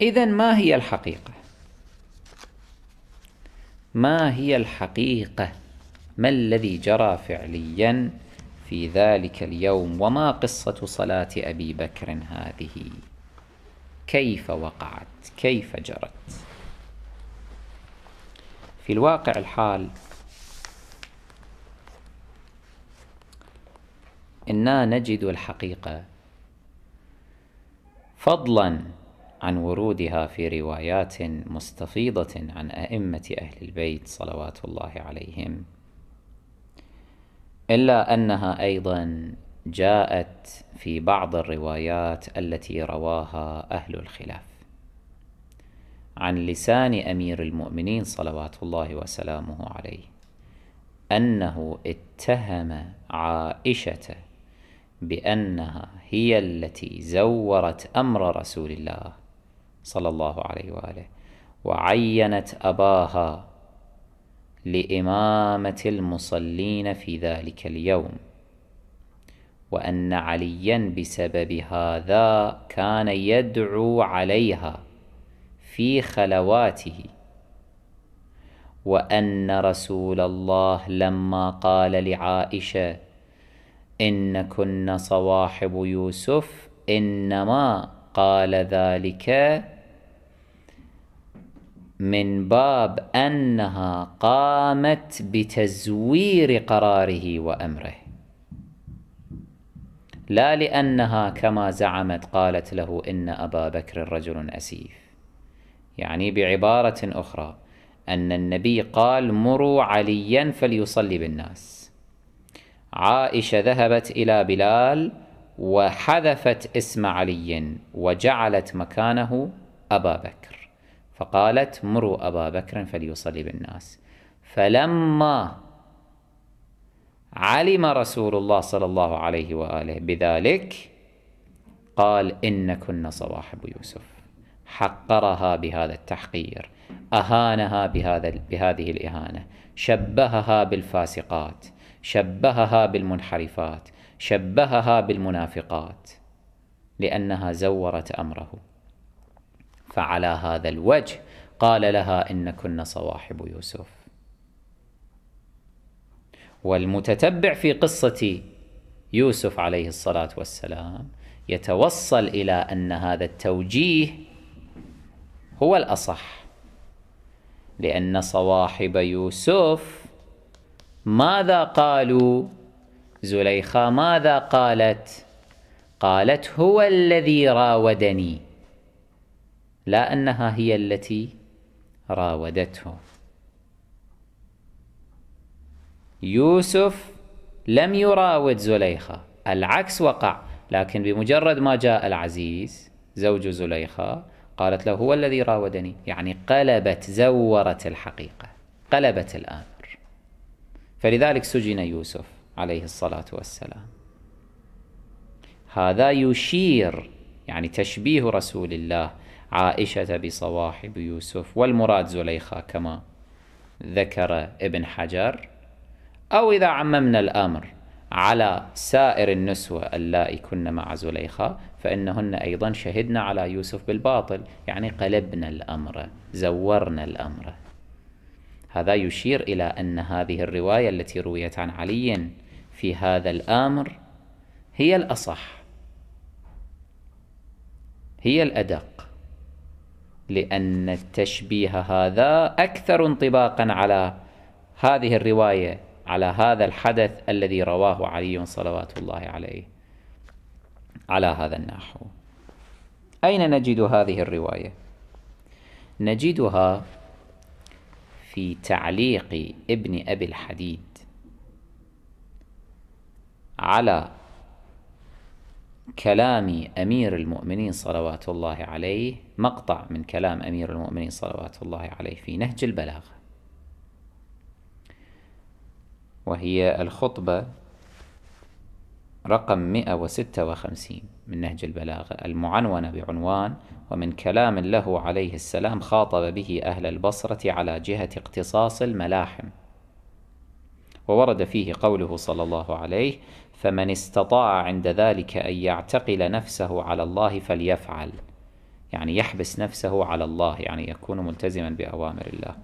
إذن ما هي الحقيقة؟ ما هي الحقيقة؟ ما الذي جرى فعليا في ذلك اليوم؟ وما قصة صلاة أبي بكر هذه؟ كيف وقعت؟ كيف جرت؟ في الواقع الحال إنا نجد الحقيقة فضلا عن ورودها في روايات مستفيضة عن أئمة أهل البيت صلوات الله عليهم، إلا أنها أيضا جاءت في بعض الروايات التي رواها أهل الخلاف عن لسان أمير المؤمنين صلوات الله وسلامه عليه أنه اتهم عائشة بأنها هي التي زورت أمر رسول الله صلى الله عليه وآله وعينت أباها لإمامة المصلين في ذلك اليوم، وأن عليا بسبب هذا كان يدعو عليها في خلواته، وأن رسول الله لما قال لعائشة إن كن صواحب يوسف إنما قال ذلك من باب أنها قامت بتزوير قراره وأمره، لا لأنها كما زعمت قالت له إن أبا بكر رجل أسيف. يعني بعبارة أخرى أن النبي قال مروا عليا فليصلي بالناس، عائشة ذهبت إلى بلال وحذفت اسم علي وجعلت مكانه أبا بكر، فقالت مروا أبا بكر فليصلي بالناس. فلما علم رسول الله صلى الله عليه وآله بذلك قال إن كن صواحب يوسف، حقرها بهذا التحقير، أهانها بهذه الإهانة، شبهها بالفاسقات، شبهها بالمنحرفات، شبهها بالمنافقات، لأنها زورت أمره. فعلى هذا الوجه قال لها إن كن صواحب يوسف. والمتتبع في قصة يوسف عليه الصلاة والسلام يتوصل إلى أن هذا التوجيه هو الأصح، لأن صواحب يوسف ماذا قالوا؟ زليخا ماذا قالت؟ قالت هو الذي راودني، لا أنها هي التي راودته. يوسف لم يراود زليخا، العكس وقع، لكن بمجرد ما جاء العزيز زوج زليخا قالت له هو الذي راودني، يعني قلبت، زورت الحقيقة، قلبت الأمر. فلذلك سجن يوسف عليه الصلاة والسلام. هذا يشير، يعني تشبيه رسول الله عائشة بصواحب يوسف، والمراد زليخا كما ذكر ابن حجر، أو إذا عممنا الأمر على سائر النسوة اللائي كن مع زليخا فإنهن أيضا شهدن على يوسف بالباطل، يعني قلبنا الأمر، زورنا الأمر. هذا يشير إلى أن هذه الرواية التي رويت عن علي في هذا الأمر هي الأصح، هي الأدق، لأن التشبيه هذا أكثر انطباقا على هذه الرواية، على هذا الحدث الذي رواه علي صلوات الله عليه على هذا النحو. أين نجد هذه الرواية؟ نجدها في تعليق ابن أبي الحديد على كلام أمير المؤمنين صلوات الله عليه، مقطع من كلام أمير المؤمنين صلوات الله عليه في نهج البلاغة، وهي الخطبة رقم 156 من نهج البلاغة، المعنونة بعنوان ومن كلام له عليه السلام خاطب به أهل البصرة على جهة اقتصاص الملاحم. وورد فيه قوله صلى الله عليه فمن استطاع عند ذلك أن يعتقل نفسه على الله فليفعل، يعني يحبس نفسه على الله، يعني يكون ملتزما بأوامر الله.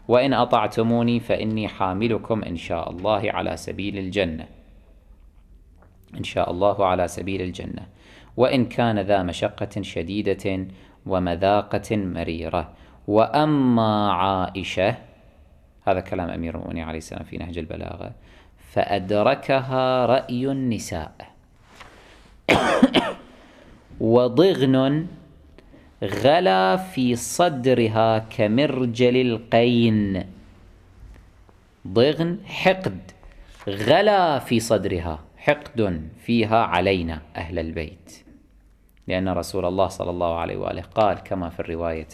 وإن أطعتموني فإني حاملكم إن شاء الله على سبيل الجنة، إن شاء الله على سبيل الجنة، وإن كان ذا مشقة شديدة ومذاقة مريرة. وأما عائشة، هذا كلام أمير المؤمنين عليه السلام في نهج البلاغة، فأدركها رأي النساء وضغن غلا في صدرها كمرجل القين. ضغن حقد غلا في صدرها، حقد فيها علينا أهل البيت، لأن رسول الله صلى الله عليه وآله قال كما في الرواية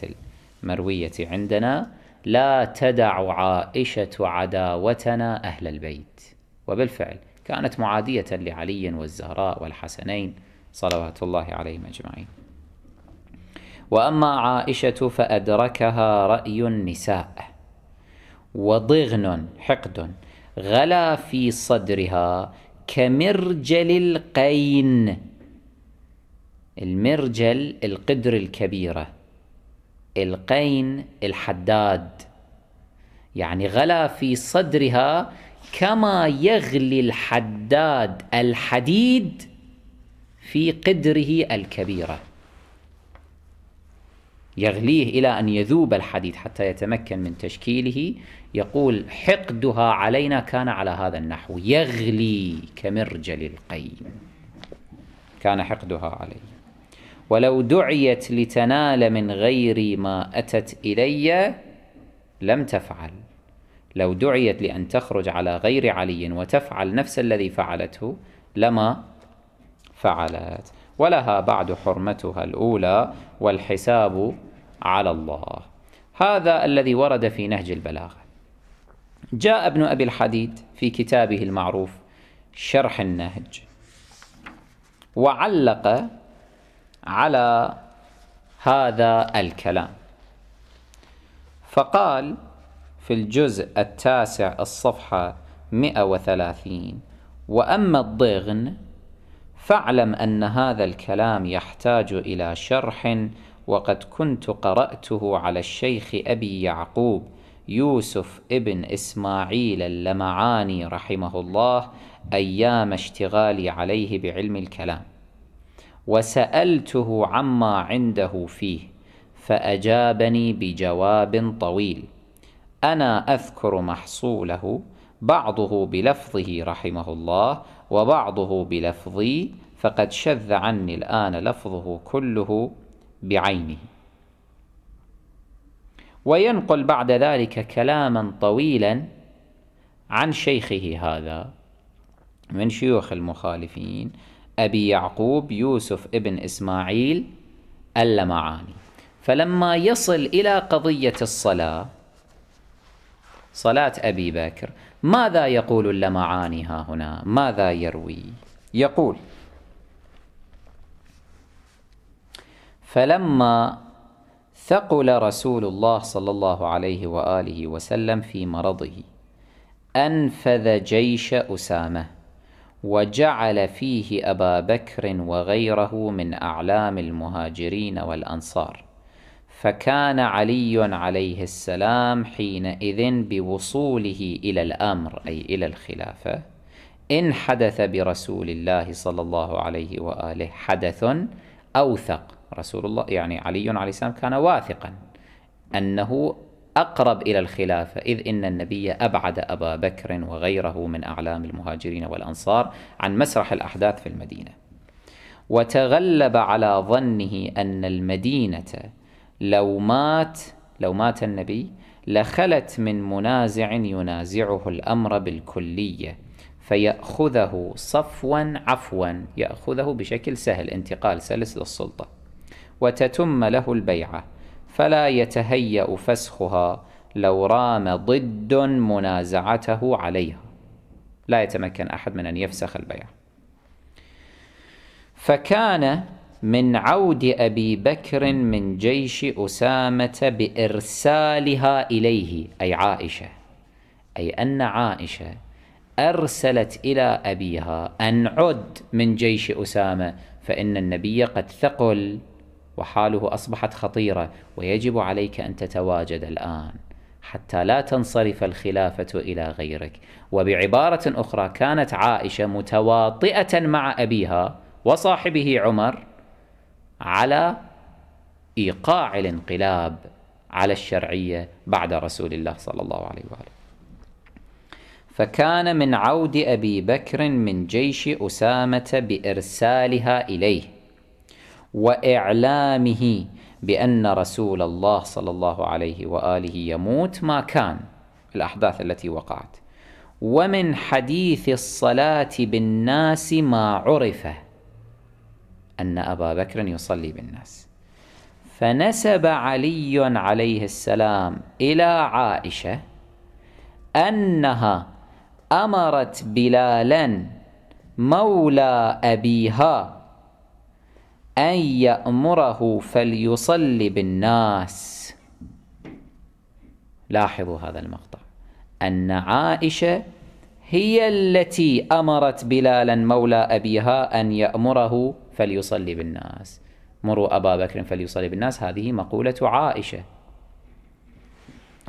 المروية عندنا: لا تدع عائشة عداوتنا أهل البيت. وبالفعل كانت معادية لعلي والزهراء والحسنين صلوات الله عليهم أجمعين. وأما عائشة فأدركها رأي النساء وضغن حقد غلا في صدرها كمرجل القين. المرجل القدر الكبيرة، القين الحداد، يعني غلا في صدرها كما يغلي الحداد الحديد في قدره الكبيرة، يغليه إلى أن يذوب الحديد حتى يتمكن من تشكيله. يقول حقدها علينا كان على هذا النحو، يغلي كمرجل القين، كان حقدها عليه. ولو دعيت لتنال من غير ما أتت إلي لم تفعل، لو دعيت لأن تخرج على غير علي وتفعل نفس الذي فعلته لما فعلت. ولها بعد حرمتها الأولى والحساب على الله. هذا الذي ورد في نهج البلاغة. جاء ابن أبي الحديد في كتابه المعروف شرح النهج وعلق على هذا الكلام، فقال في الجزء 9 الصفحة 130: وأما الضغن فاعلم أن هذا الكلام يحتاج إلى شرح، وقد كنت قرأته على الشيخ أبي يعقوب يوسف ابن إسماعيل اللمعاني رحمه الله أيام اشتغالي عليه بعلم الكلام، وسألته عما عنده فيه فأجابني بجواب طويل أنا أذكر محصوله، بعضه بلفظه رحمه الله وبعضه بلفظي، فقد شذ عني الآن لفظه كله بعينه. وينقل بعد ذلك كلاما طويلا عن شيخه هذا من شيوخ المخالفين أبي يعقوب يوسف ابن إسماعيل اللمعاني. فلما يصل إلى قضية الصلاة، صلاة أبي بكر، ماذا يقول اللمعاني ها هنا؟ ماذا يروي؟ يقول: فلما ثقل رسول الله صلى الله عليه وآله وسلم في مرضه أنفذ جيش أسامة وجعل فيه أبا بكر وغيره من أعلام المهاجرين والأنصار، فكان علي عليه السلام حينئذ بوصوله إلى الأمر أي إلى الخلافة إن حدث برسول الله صلى الله عليه وآله حدث أوثق. رسول الله يعني علي عليه السلام كان واثقا أنه أقرب إلى الخلافة، إذ إن النبي أبعد أبا بكر وغيره من أعلام المهاجرين والأنصار عن مسرح الأحداث في المدينة، وتغلب على ظنه أن المدينة لو مات النبي لخلت من منازع ينازعه الأمر بالكلية فيأخذه صفوا عفوا، يأخذه بشكل سهل، انتقال سلس للسلطة، وتتم له البيعة، فلا يتهيأ فسخها لو رام ضد منازعته عليها، لا يتمكن أحد من أن يفسخ البيعة. فكان من عود أبي بكر من جيش أسامة بإرسالها إليه أي عائشة، أي أن عائشة أرسلت إلى أبيها أن عد من جيش أسامة، فإن النبي قد ثقل وحاله أصبحت خطيرة، ويجب عليك أن تتواجد الآن حتى لا تنصرف الخلافة إلى غيرك. وبعبارة أخرى، كانت عائشة متواطئة مع أبيها وصاحبه عمر على إيقاع الانقلاب على الشرعية بعد رسول الله صلى الله عليه وآله. فكان من عود أبي بكر من جيش أسامة بإرسالها إليه وإعلامه بأن رسول الله صلى الله عليه وآله يموت ما كان الأحداث التي وقعت، ومن حديث الصلاة بالناس ما عرف أن أبا بكر يصلي بالناس. فنسب علي عليه السلام إلى عائشة أنها أمرت بلالا مولى أبيها أن يأمره فليصلي بالناس. لاحظوا هذا المقطع، أن عائشة هي التي أمرت بلالا مولى أبيها أن يأمره فليصلي بالناس. مروا أبا بكر فليصلي بالناس، هذه مقولة عائشة،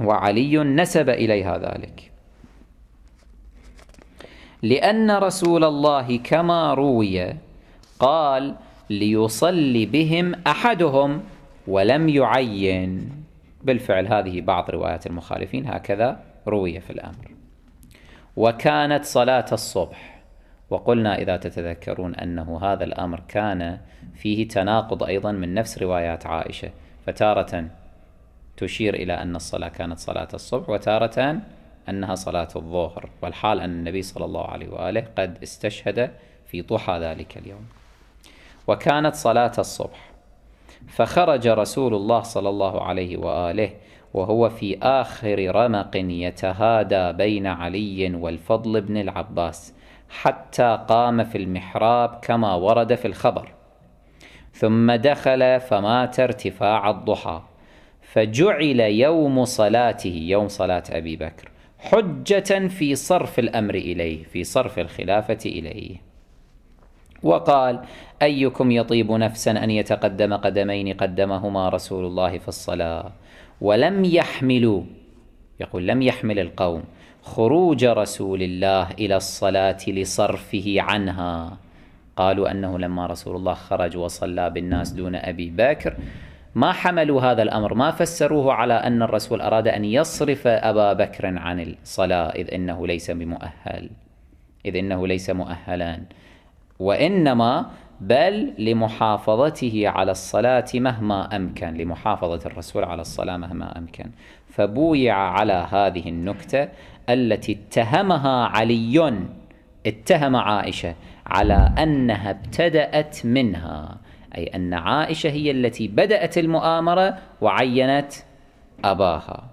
وعلي نسب إليها ذلك، لأن رسول الله كما روي قال ليصلي بهم أحدهم ولم يعين. بالفعل هذه بعض روايات المخالفين هكذا روي في الأمر. وكانت صلاة الصبح، وقلنا إذا تتذكرون أنه هذا الأمر كان فيه تناقض أيضا من نفس روايات عائشة، فتارة تشير إلى أن الصلاة كانت صلاة الصبح، وتارة أنها صلاة الظهر، والحال أن النبي صلى الله عليه وآله قد استشهد في ضحى ذلك اليوم. وكانت صلاة الصبح، فخرج رسول الله صلى الله عليه وآله وهو في آخر رمق يتهادى بين علي والفضل بن العباس حتى قام في المحراب كما ورد في الخبر، ثم دخل فمات ارتفاع الضحى، فجعل يوم صلاته، يوم صلاة أبي بكر، حجة في صرف الأمر إليه، في صرف الخلافة إليه. وقال أيكم يطيب نفسا أن يتقدم قدمين قدمهما رسول الله في الصلاة، ولم يحملوا، يقول لم يحمل القوم خروج رسول الله إلى الصلاة لصرفه عنها. قالوا أنه لما رسول الله خرج وصلى بالناس دون أبي بكر ما حملوا هذا الأمر، ما فسروه على أن الرسول أراد أن يصرف أبا بكر عن الصلاة، إذ إنه ليس مؤهلا، وإنما بل لمحافظته على الصلاة مهما أمكن، لمحافظة الرسول على الصلاة مهما أمكن. فبويع على هذه النكتة التي اتهمها علي، اتهم عائشة على أنها ابتدأت منها، أي أن عائشة هي التي بدأت المؤامرة وعينت أباها.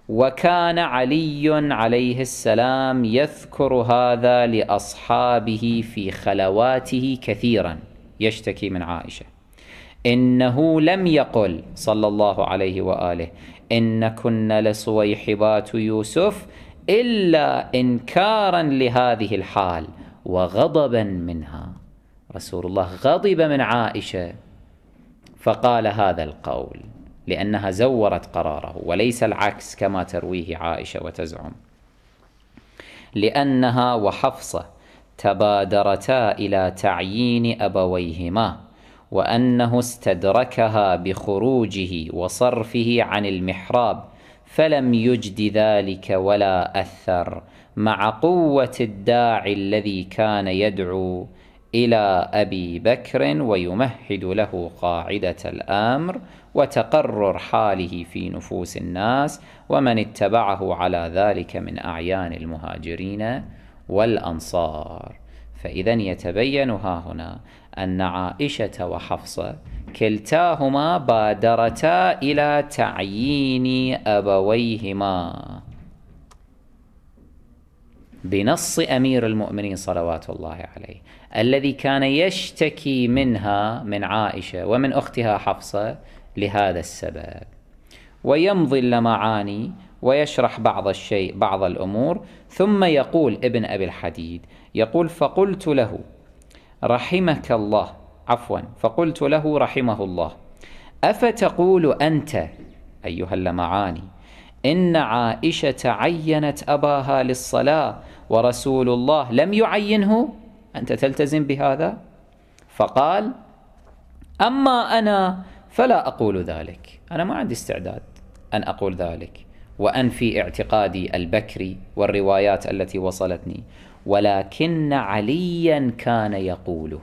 وكان علي عليه السلام يذكر هذا لأصحابه في خلواته كثيرا، يشتكي من عائشة إنه لم يقل صلى الله عليه وآله إن كن لصويحبات يوسف إلا إنكارا لهذه الحال وغضبا منها. رسول الله غضب من عائشة فقال هذا القول لأنها زورت قراره، وليس العكس كما ترويه عائشة وتزعم، لأنها وحفصة تبادرتا إلى تعيين أبويهما، وأنه استدركها بخروجه وصرفه عن المحراب فلم يجد ذلك ولا أثر، مع قوة الداعي الذي كان يدعو إلى أبي بكر ويمهد له قاعدة الأمر وتقرر حاله في نفوس الناس ومن اتبعه على ذلك من أعيان المهاجرين والأنصار. فإذا يتبين هنا أن عائشة وحفصة كلتاهما بادرتا إلى تعيين أبويهما بنص أمير المؤمنين صلوات الله عليه، الذي كان يشتكي منها من عائشة ومن أختها حفصة لهذا السبب. ويمضي اللمعاني ويشرح بعض الأمور، ثم يقول ابن أبي الحديد يقول فقلت له رحمه الله أفتقول أنت أيها اللمعاني إن عائشة عينت أباها للصلاة ورسول الله لم يعينه؟ أنت تلتزم بهذا؟ فقال: أما أنا فلا أقول ذلك، أنا ما عندي استعداد أن أقول ذلك وأنفي اعتقادي البكري والروايات التي وصلتني، ولكن عليا كان يقوله.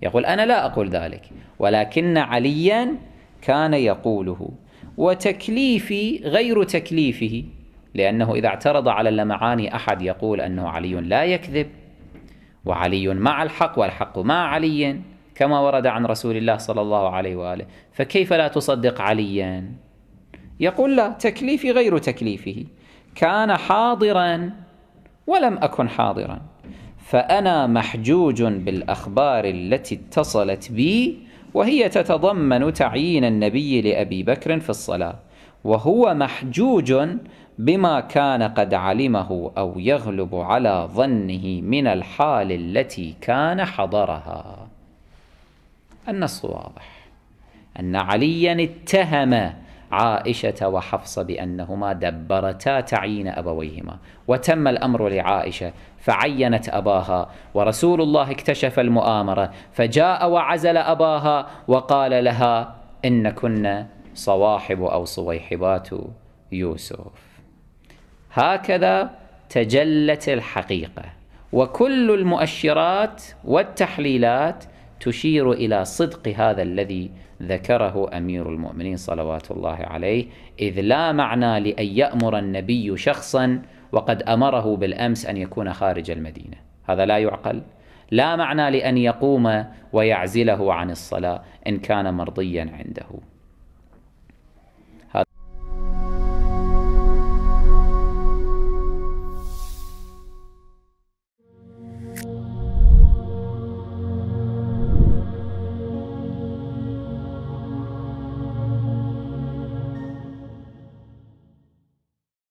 يقول: أنا لا أقول ذلك، ولكن عليا كان يقوله، وتكليفي غير تكليفه، لأنه إذا اعترض على اللمعاني أحد يقول أنه علي لا يكذب وعلي مع الحق والحق مع علي كما ورد عن رسول الله صلى الله عليه وآله، فكيف لا تصدق عليا؟ يقول: لا، تكليفي غير تكليفه، كان حاضرا ولم أكن حاضرا، فأنا محجوج بالأخبار التي اتصلت بي، وهي تتضمن تعيين النبي لأبي بكر في الصلاة، وهو محجوج بما كان قد علمه أو يغلب على ظنه من الحال التي كان حضرها. النص واضح أن عليا اتهم عائشة وحفصة بأنهما دبرتا تعيين أبويهما، وتم الأمر لعائشة فعينت أباها، ورسول الله اكتشف المؤامرة فجاء وعزل أباها وقال لها: إن كن صواحب أو صويحبات يوسف. هكذا تجلت الحقيقة، وكل المؤشرات والتحليلات تشير إلى صدق هذا الذي ذكره أمير المؤمنين صلوات الله عليه، إذ لا معنى لأن يأمر النبي شخصا وقد أمره بالأمس أن يكون خارج المدينة، هذا لا يعقل. لا معنى لأن يقوم ويعزله عن الصلاة إن كان مرضيا عنده.